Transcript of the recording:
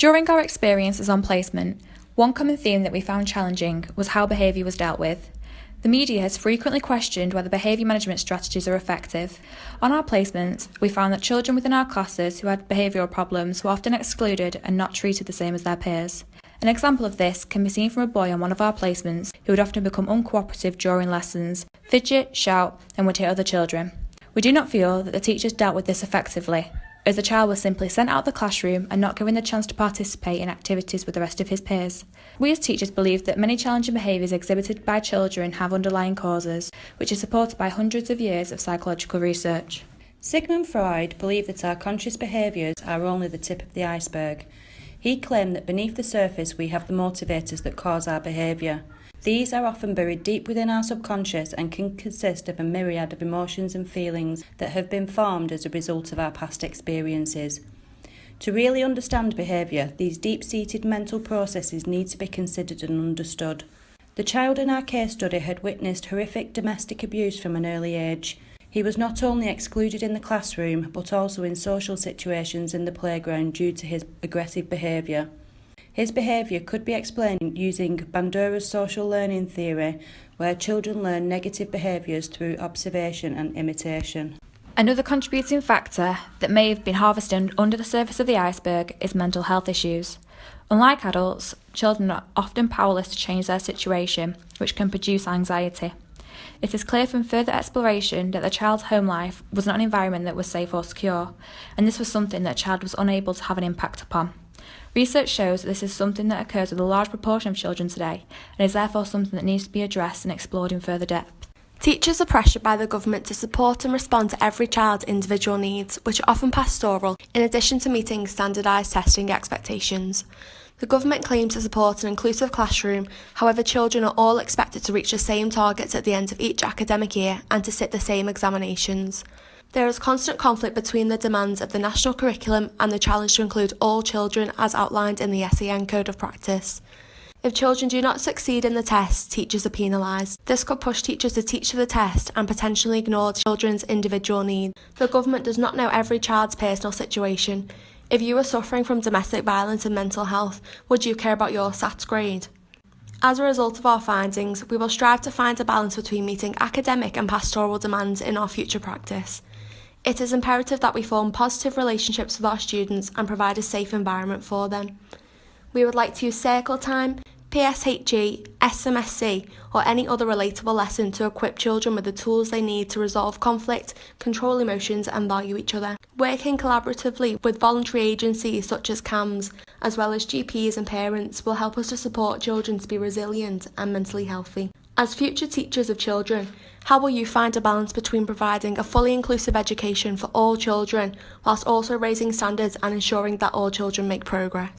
During our experiences on placement, one common theme that we found challenging was how behaviour was dealt with. The media has frequently questioned whether behaviour management strategies are effective. On our placements, we found that children within our classes who had behavioural problems were often excluded and not treated the same as their peers. An example of this can be seen from a boy on one of our placements who would often become uncooperative during lessons, fidget, shout, and would hit other children. We do not feel that the teachers dealt with this effectively, as the child was simply sent out of the classroom and not given the chance to participate in activities with the rest of his peers. We as teachers believe that many challenging behaviours exhibited by children have underlying causes, which is supported by hundreds of years of psychological research. Sigmund Freud believed that our conscious behaviours are only the tip of the iceberg. He claimed that beneath the surface we have the motivators that cause our behaviour. These are often buried deep within our subconscious and can consist of a myriad of emotions and feelings that have been formed as a result of our past experiences. To really understand behaviour, these deep-seated mental processes need to be considered and understood. The child in our case study had witnessed horrific domestic abuse from an early age. He was not only excluded in the classroom, but also in social situations in the playground due to his aggressive behaviour. His behaviour could be explained using Bandura's social learning theory, where children learn negative behaviours through observation and imitation. Another contributing factor that may have been harvested under the surface of the iceberg is mental health issues. Unlike adults, children are often powerless to change their situation, which can produce anxiety. It is clear from further exploration that the child's home life was not an environment that was safe or secure, and this was something that the child was unable to have an impact upon. Research shows that this is something that occurs with a large proportion of children today, and is therefore something that needs to be addressed and explored in further depth. Teachers are pressured by the government to support and respond to every child's individual needs, which are often pastoral, in addition to meeting standardised testing expectations. The government claims to support an inclusive classroom, however children are all expected to reach the same targets at the end of each academic year and to sit the same examinations. There is constant conflict between the demands of the national curriculum and the challenge to include all children as outlined in the SEN Code of Practice. If children do not succeed in the test, teachers are penalised. This could push teachers to teach to the test and potentially ignore children's individual needs. The government does not know every child's personal situation. If you are suffering from domestic violence and mental health, would you care about your SAT grade? As a result of our findings, we will strive to find a balance between meeting academic and pastoral demands in our future practice. It is imperative that we form positive relationships with our students and provide a safe environment for them. We would like to use circle time, PSHE, SMSC or any other relatable lesson to equip children with the tools they need to resolve conflict, control emotions and value each other. Working collaboratively with voluntary agencies such as CAMS, as well as GPs and parents, will help us to support children to be resilient and mentally healthy. As future teachers of children, how will you find a balance between providing a fully inclusive education for all children whilst also raising standards and ensuring that all children make progress?